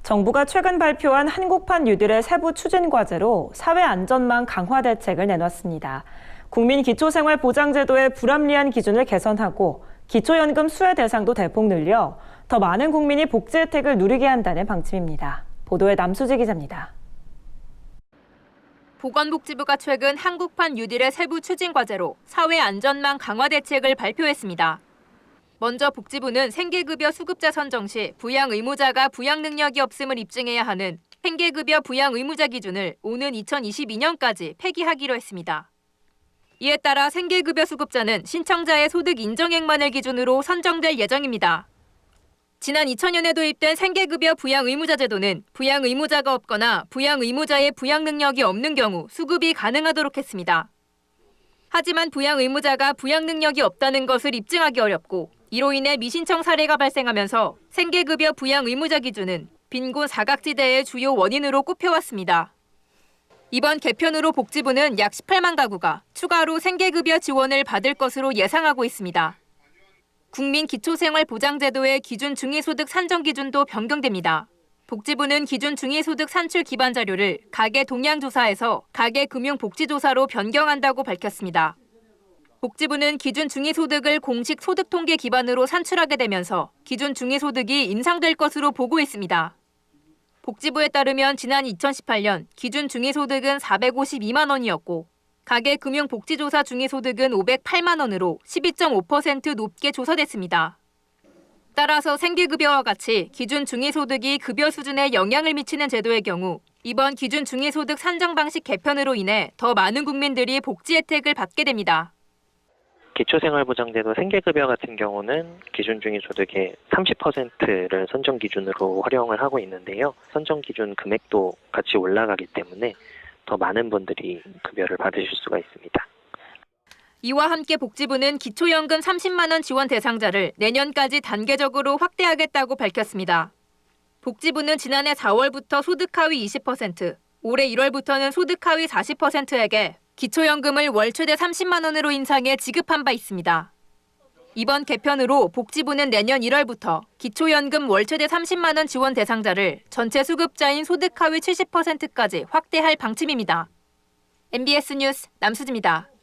정부가 최근 발표한 한국판 뉴딜의 세부 추진 과제로 사회 안전망 강화 대책을 내놨습니다. 국민 기초생활보장제도의 불합리한 기준을 개선하고 기초연금 수혜 대상도 대폭 늘려 더 많은 국민이 복지 혜택을 누리게 한다는 방침입니다. 보도에 남수지 기자입니다. 보건복지부가 최근 한국판 뉴딜의 세부 추진 과제로 사회 안전망 강화 대책을 발표했습니다. 먼저 복지부는 생계급여 수급자 선정 시 부양 의무자가 부양 능력이 없음을 입증해야 하는 생계급여 부양 의무자 기준을 오는 2022년까지 폐기하기로 했습니다. 이에 따라 생계급여 수급자는 신청자의 소득 인정액만을 기준으로 선정될 예정입니다. 지난 2000년에 도입된 생계급여 부양 의무자 제도는 부양 의무자가 없거나 부양 의무자의 부양 능력이 없는 경우 수급이 가능하도록 했습니다. 하지만 부양 의무자가 부양 능력이 없다는 것을 입증하기 어렵고 이로 인해 미신청 사례가 발생하면서 생계급여 부양 의무자 기준은 빈곤 사각지대의 주요 원인으로 꼽혀왔습니다. 이번 개편으로 복지부는 약 18만 가구가 추가로 생계급여 지원을 받을 것으로 예상하고 있습니다. 국민기초생활보장제도의 기준 중위소득 산정 기준도 변경됩니다. 복지부는 기준 중위소득 산출 기반 자료를 가계 동향조사에서 가계 금융복지조사로 변경한다고 밝혔습니다. 복지부는 기준 중위소득을 공식 소득통계 기반으로 산출하게 되면서 기준 중위소득이 인상될 것으로 보고 있습니다. 복지부에 따르면 지난 2018년 기준 중위소득은 452만 원이었고 가계 금융복지조사 중위소득은 508만 원으로 12.5% 높게 조사됐습니다. 따라서 생계급여와 같이 기준 중위소득이 급여 수준에 영향을 미치는 제도의 경우 이번 기준 중위소득 산정 방식 개편으로 인해 더 많은 국민들이 복지 혜택을 받게 됩니다. 기초생활보장제도 생계급여 같은 경우는 기준 중위소득의 30%를 선정 기준으로 활용을 하고 있는데요. 선정 기준 금액도 같이 올라가기 때문에 더 많은 분들이 급여를 받으실 수가 있습니다. 이와 함께 복지부는 기초연금 30만 원 지원 대상자를 내년까지 단계적으로 확대하겠다고 밝혔습니다. 복지부는 지난해 4월부터 소득 하위 20%, 올해 1월부터는 소득 하위 40%에게 기초연금을 월 최대 30만 원으로 인상해 지급한 바 있습니다. 이번 개편으로 복지부는 내년 1월부터 기초연금 월 최대 30만 원 지원 대상자를 전체 수급자인 소득 하위 70%까지 확대할 방침입니다. MBS 뉴스 남수지입니다.